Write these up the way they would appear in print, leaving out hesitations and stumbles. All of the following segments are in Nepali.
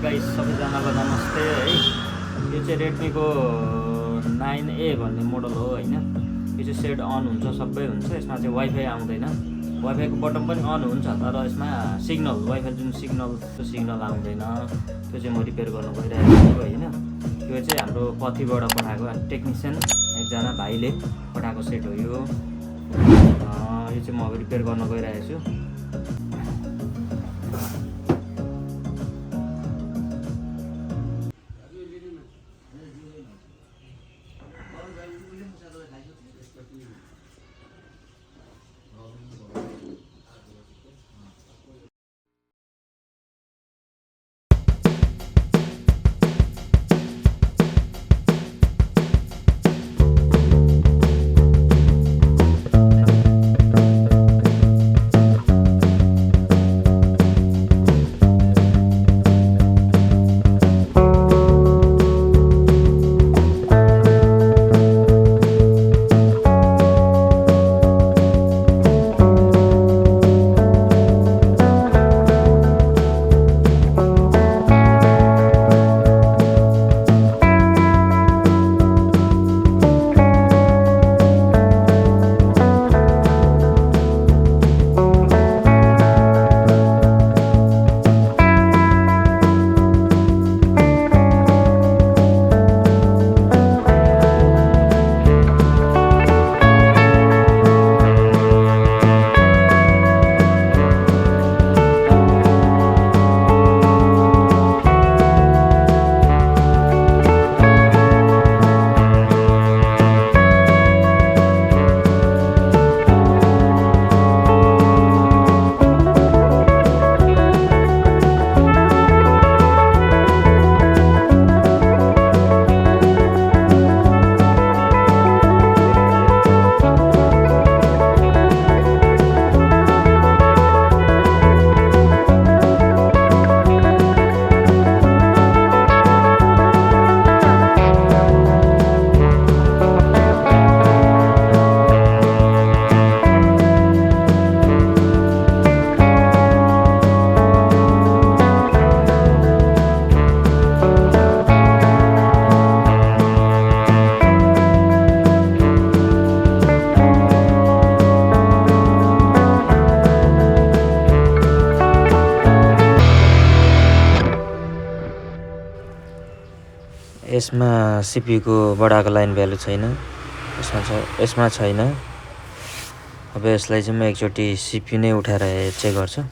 गाइस सबैजनालाई नमस्ते है। यो चाहिँ रेडमीको 9A भन्ने मोडल हो हैन। यो चाहिँ सेट अन हुन्छ, सबै हुन्छ। यसमा चाहिँ वाइफाई आउँदैन। वाइफाईको बटन पनि अन हुन्छ तर यसमा सिग्नल वाइफाई जुन सिग्नल त्यो सिग्नल आउँदैन। त्यो चाहिँ म रिपेयर गर्न गइरहेको छु हैन। यो चाहिँ हाम्रो पथिबाट पठाएको टेक्निसियन एकजना भाइले पठाएको सेट हो यो। यो चाहिँ म अब रिपेयर गर्न गइरहेको छु। यसमा सीपीयूको बडाको लाइन भ्यालु छैन, यसमा छैन। अब यसलाई चाहिँ म एकचोटि सीपीयू नै उठाएर चेक गर्छु।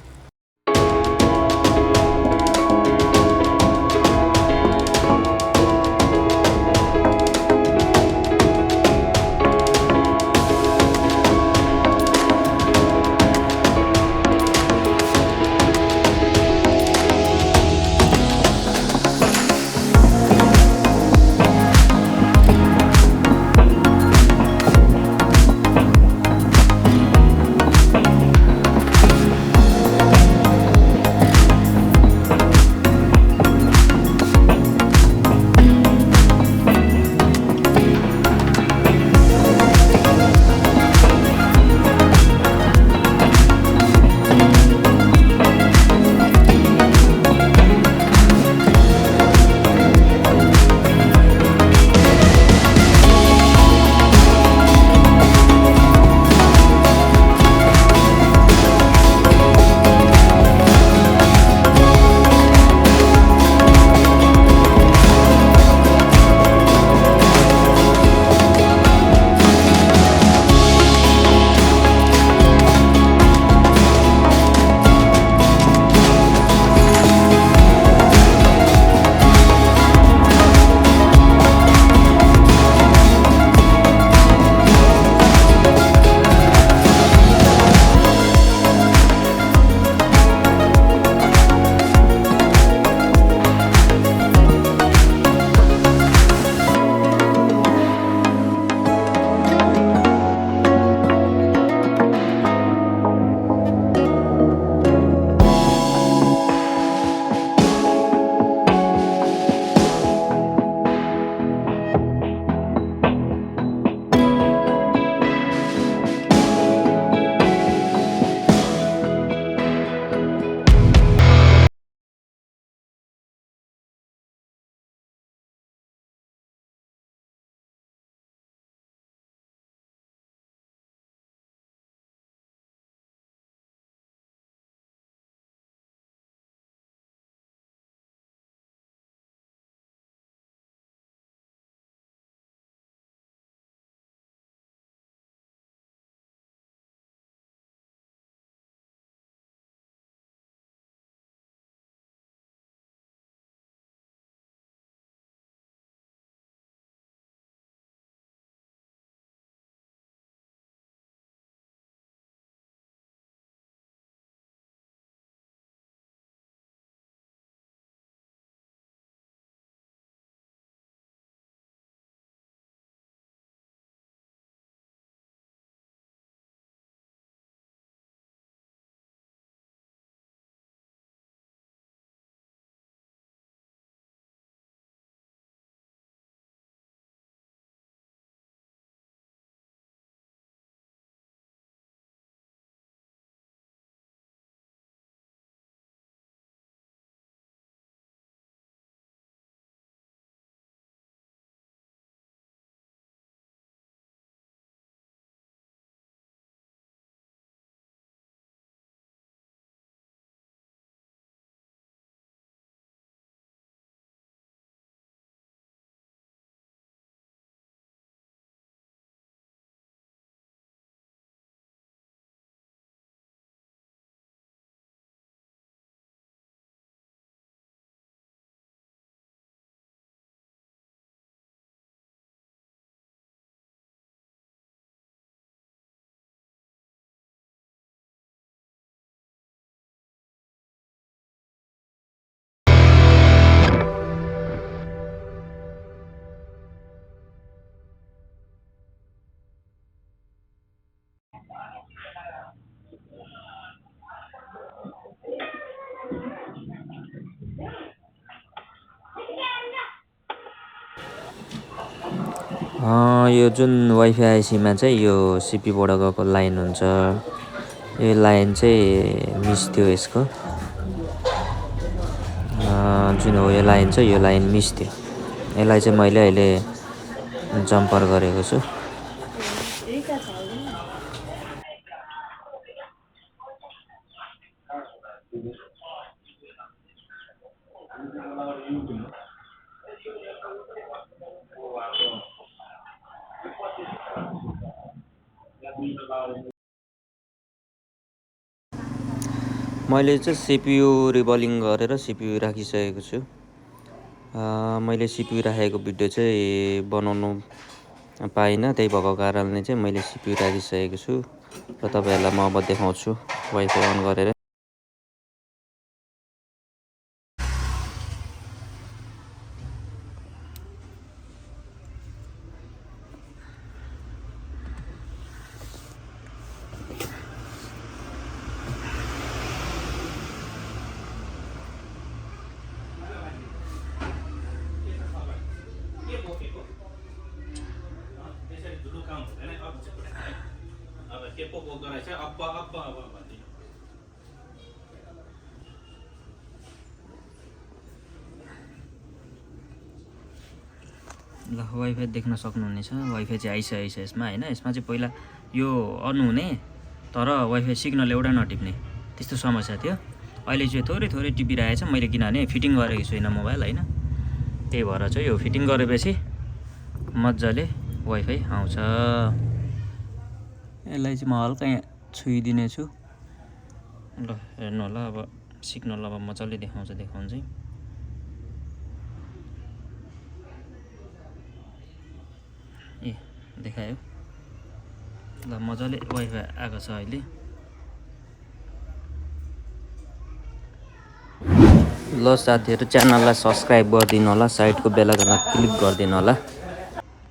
यो जुन वाइफाई आइसीमा चाहिँ यो सिपीबाट गएको लाइन हुन्छ, यो लाइन चाहिँ मिस थियो यसको। जुन हो यो लाइन चाहिँ, यो लाइन मिस थियो। यसलाई चाहिँ मैले अहिले जम्पर गरेको छु। मैले चाहिँ सिपियु रिबलिङ गरेर सिपियु राखिसकेको छु। मैले सिपियु राखेको भिडियो चाहिँ बनाउनु पाइनँ, त्यही भएको कारणले चाहिँ मैले सिपियु राखिसकेको छु र तपाईँहरूलाई म अब देखाउँछु वाइफाई अन गरेर। ल वाइफाई देख्न सक्नुहुनेछ, वाइफाई चाहिँ आइसकेको छ यसमा होइन। यसमा चाहिँ पहिला यो अन हुने तर वाइफाई सिग्नल एउटा नटिप्ने त्यस्तो समस्या थियो। अहिले चाहिँ थोरै थोरै टिपिरहेछ, मैले किनभने फिटिङ गरेको छुइनँ मोबाइल होइन, त्यही भएर चाहिँ यो फिटिङ गरेपछि मजाले वाइफाई आउँछ। यसलाई चाहिँ म हल्का यहाँ छुइदिने छु। ल हेर्नु होला, अब सिग्नल अब मजाले देखाउँछ चाहिँ। ए देखायो, ल मजाले वाइफाई आएको छ अहिले। ल साथीहरू, च्यानललाई सब्सक्राइब गरिदिनु होला, साइडको बेल आइकनमा क्लिक गरिदिनु होला।